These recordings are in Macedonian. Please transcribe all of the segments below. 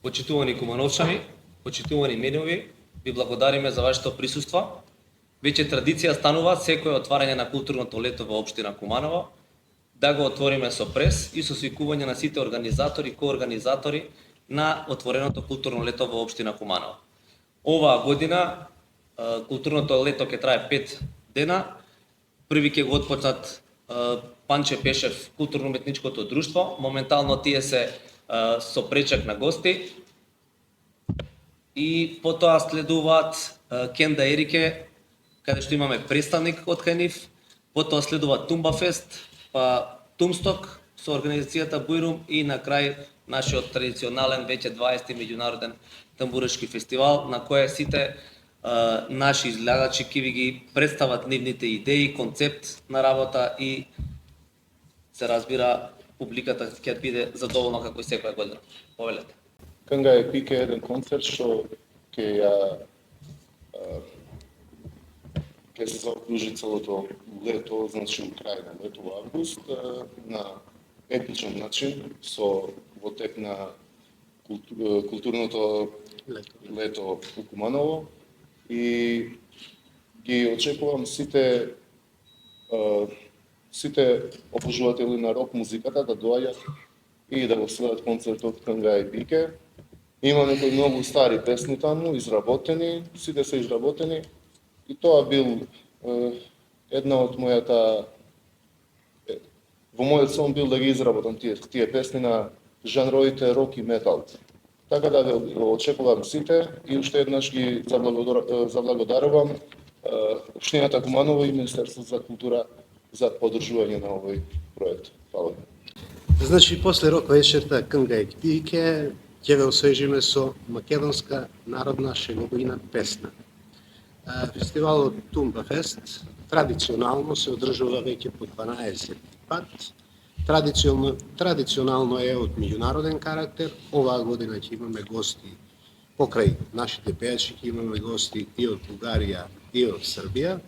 Почитувани кумановчани, почитувани менови, ви благодариме за вашето присуство. Веќе традиција станува секое отварање на културното лето во општина Куманово да го отвориме со прес и со свикување на сите организатори и коорганизатори на отвореното културно лето во општина Куманово. Оваа година културното лето ќе трае 5 дена. Први ќе го отпочнат Панче Пешев, културно-уметничкото друштво. Моментално тие се со пречек на гости. И потоа следуваат Кенда Ерике, каде што имаме представник од кај нив. Потоа следува Тумбафест, па Тумсток со организацијата Бујрум и на крај нашиот традиционален веќе 20-ти меѓународен тамбурашки фестивал на кој сите наши излagачи ќе ви ги представат нивните идеи, концепт на работа и се разбира публиката ќе биде задоволна како и секоја година. Повелете. Канга Епик е еден концерт што ќе се заокружи целото лето, значи у крај на лето во август, на епичен начин, со во тек на културното лето у Куманово. И ги очекувам сите обожуватели на рок музиката да доаѓат и да го следат концертот Канга Епике. Има некои многу стари песни таму, изработени, сите се изработени. И тоа бил една од во мојот сон бил да ги изработам тие песни на жанровите рок и метал. Така да го очекувам сите и уште еднаш ги заблагодарувам Општината Куманово и Министерството за култура за поддржување на овој проект. Фала. Значи, после рок вечерта Канга Епике ќе ве освежиме со македонска народна шеговина песна. Фестивалот Тумбафест традиционално се одржува веќе по 12 пат. Традиционално е од меѓународен карактер. Оваа година ќе имаме гости покрај нашите пејачи, ќе имаме гости и од Бугарија и од Србија.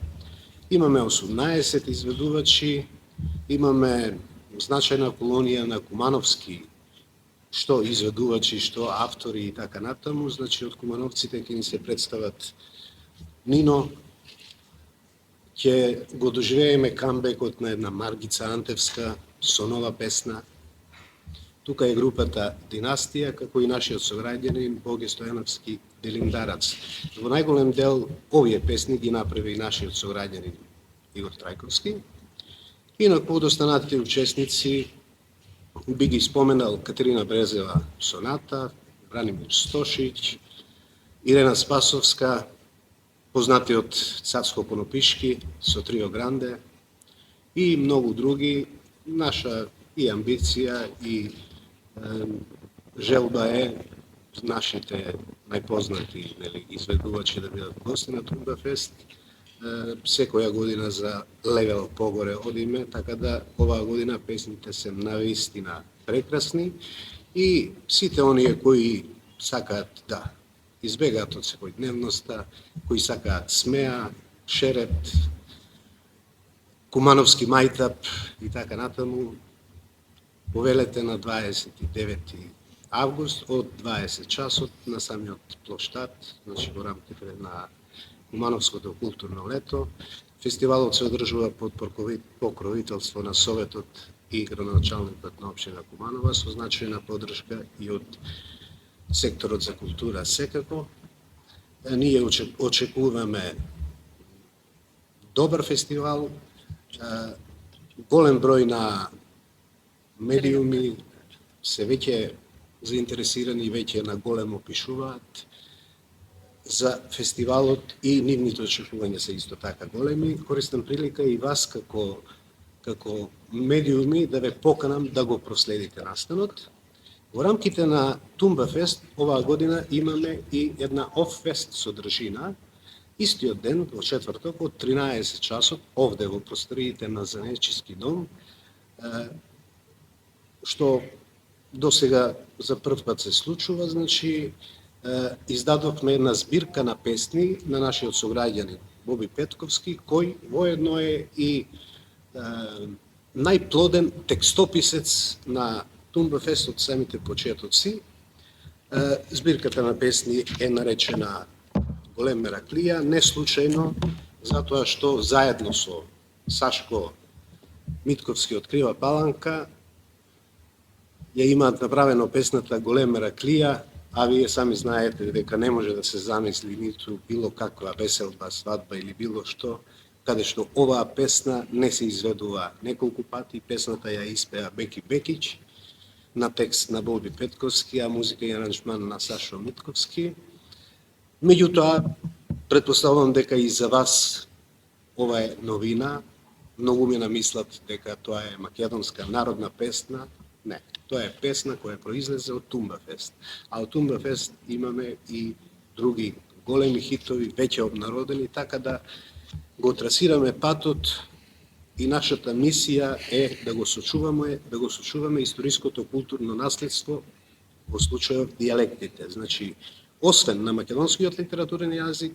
Имаме 18 изведувачи, имаме значајна колонија на кумановски што изведувачи, што автори и така натаму. Значи од кумановците ќе ни се представат Нино, ќе го доживееме камбекот на една Маргица Антевска со нова песна. Тука е групата Династија, како и нашиот сограѓанин Боге Стојановски Делиндарац. Во најголем дел овие песни ги направи нашиот сограѓанин Игор Трајковски. И на подостанатите учесници би ги споменал Катерина Брезева Соната, Бранимир Стошиќ, Ирена Спасовска, познатиот Цацко Конопишки со Трио Гранде и многу други. Наша и амбиција и желба е нашите најпознати изведувачи да бидат гости на Тумбафест секоја година за левел погоре одиме, така да оваа година песните се навистина прекрасни и сите оние кои сакаат да избегаат од секојдневноста, кои сакаат смеа, шерет, кумановски мајтап и така натаму, повелете на 29 август од 20 часот на самиот плоштад, значи во рамките на Кумановското културно лето. Фестивалот се одржува под покровителство на Советот и градоначалникот на општина Куманова со значајна поддршка и од секторот за култура секако. Ние очекуваме добар фестивал, голем број на медиуми се веќе заинтересирани, веќе на големо пишуваат за фестивалот и нивните очекувања се исто така големи. Користам прилика и вас како медиуми да ве поканам да го проследите настанот. Во рамките на Тумбафест оваа година имаме и една оффест содржина, истиот ден, во четврток, од 13 часот, овде во просториите на Занечиски дом, што досега за прв пат се случува, значи, издадовме една збирка на песни на нашиот сограѓанин Боби Петковски, кој воедно е и најплоден текстописец на Тумбафест од самите почетоци. Збирката на песни е наречена Голем Мераклија, не случајно, затоа што заедно со Сашко Митковски од Крива Паланка ја имаат направено песната Голем Мераклија, а вие сами знаете дека не може да се замисли ниту било каква веселба, свадба или било што, каде што оваа песна не се изведува неколку пати. Песната ја испеа Беки Бекич, на текст на Боби Петковски, а музика и аранжман на Сашо Митковски. Меѓутоа, претпоставувам дека и за вас ова е новина. Многу ми намислат дека тоа е македонска народна песна. Не, тоа е песна која произлезе од Тумбафест. А од Тумбафест имаме и други големи хитови, веќе обнародени, така да го трасираме патот и нашата мисија е да го сочуваме историското културно наследство, во случајов дијалектите. Значи, освен на македонскиот литературен јазик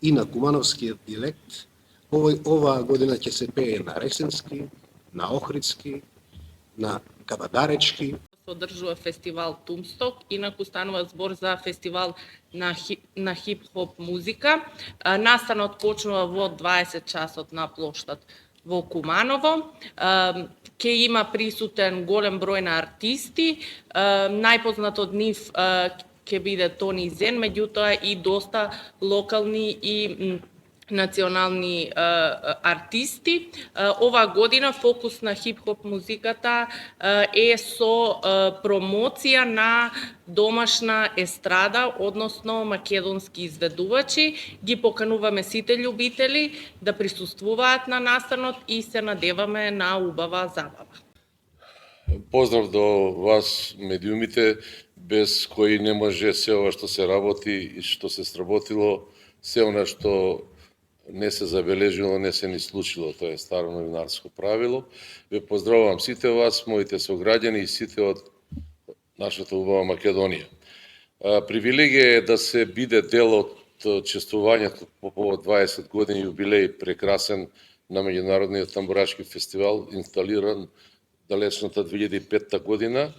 и на кумановскиот дијалект, оваа година ќе се пее на ресенски, на охридски, на кабадаречки. Се одржува фестивал Тумсток, инаку станува збор за фестивал на хип-хоп музика. Настанот почнува во 20 часот на плоштад во Куманово. Ќе има присутен голем број на артисти. Најпознат од нив ќе биде Тони Зен, меѓутоа и доста локални и национални артисти. Ова година фокус на хип-хоп музиката е со промоција на домашна естрада, односно македонски изведувачи. Ги покануваме сите љубители да присуствуваат на настанот и се надеваме на убава забава. Поздрав до вас, медиумите, без кои не може се ова што се работи и што се сработило, се она што не се забележило, не се ни случило, тоа е старо новинарско правило. Ве поздравувам сите вас, моите сограѓани и сите од нашата убава Македонија. Привилегија е да се биде дел од чествувањето по повод 20 години јубилеј прекрасен на меѓународниот тамбурашки фестивал, инсталиран далечната 2005 година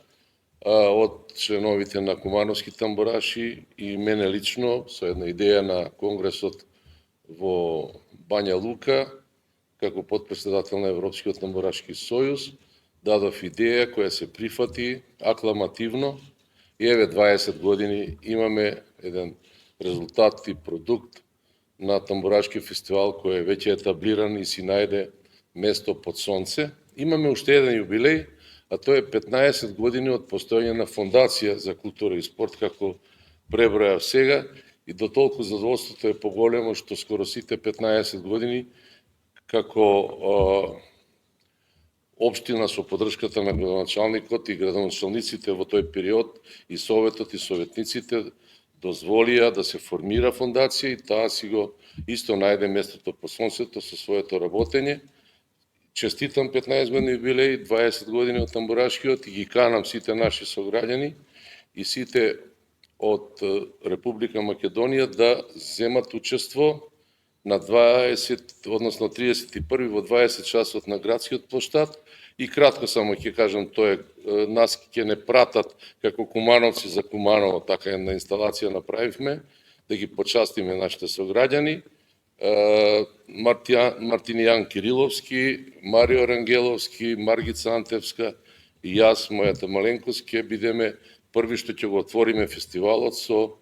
од членовите на кумановски тамбураши и мене лично со една идеја на конгресот во Бања Лука, како подпредседател на Европскиот тамбурашки сојуз, дадов идеја која се прифати акламативно и еве 20 години имаме еден резултат и продукт на тамбурашки фестивал кој е веќе етаблиран и си најде место под сонце. Имаме уште еден јубилеј, а тоа е 15 години од постојање на Фондација за култура и спорт, како пребројав сега, и до толку задоволството е поголемо што скоро сите 15 години како општина со поддршката на градоначалникот и градоначалниците во тој период и советот и советниците дозволија да се формира фондација и таа си го исто најде местото по сонцето со своето работење. Честитам 15 години јубилеј, 20 години од тамбурашкиот и ги канам сите наши сограѓани и сите од Република Македонија да земат учество на 20, односно 31 во 20 часот на градскиот плоштад. И кратко само ќе кажам, тоа е, нас ќе не пратат како кумановци за Куманово, така една инсталација направивме, да ги почастиме нашите сограѓани. Мартинијан Кириловски, Марио Рангеловски, Маргица Антевска и јас, мојата маленкост, ќе бидеме први што ќе го отвориме фестивалот со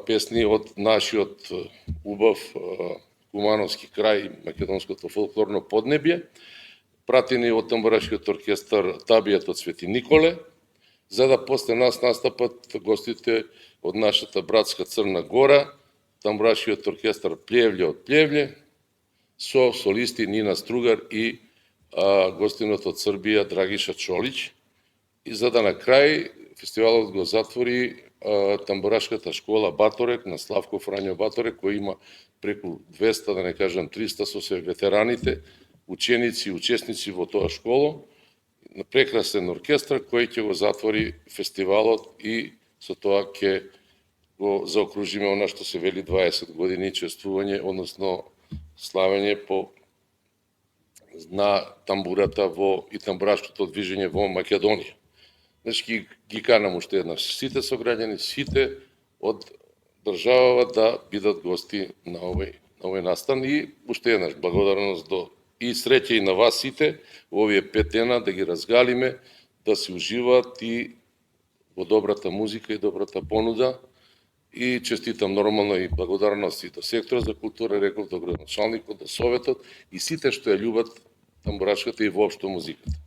песни од нашиот убав кумановски крај, македонското фолклорно поднебје, пратени од тамбурашкиот оркестар Табијат од Свети Николе, за да после нас настапат гостите од нашата братска Црна Гора, тамбурашкиот оркестар Плевље од Плевље, со солисти Нина Стругар и гостинот од Србија Драгиша Чолич. И за да на крај фестивалот го затвори тамбурашката школа Баторек на Славко Фрањо Баторек, кој има преку 200, да не кажам 300 со се ветераните, ученици и учесници во тоа школо, прекрасен оркестар кој ќе го затвори фестивалот и со тоа ќе го заокружиме она што се вели 20 години чествување, односно славење по на тамбурата во и тамбурашкото движење во Македонија. Значи ги канам уште еднаш сите сограѓани, сите од државава да бидат гости на овој настан и уште еднаш благодарност и среќа и на вас сите во овие 5 дена да ги разгалиме, да се уживаат и во добрата музика и добрата понуда и честитам нормално и благодарност и до секторот за култура, реков, до градоначалникот, до советот и сите што ја љубат тамбурашката и воопшто музиката.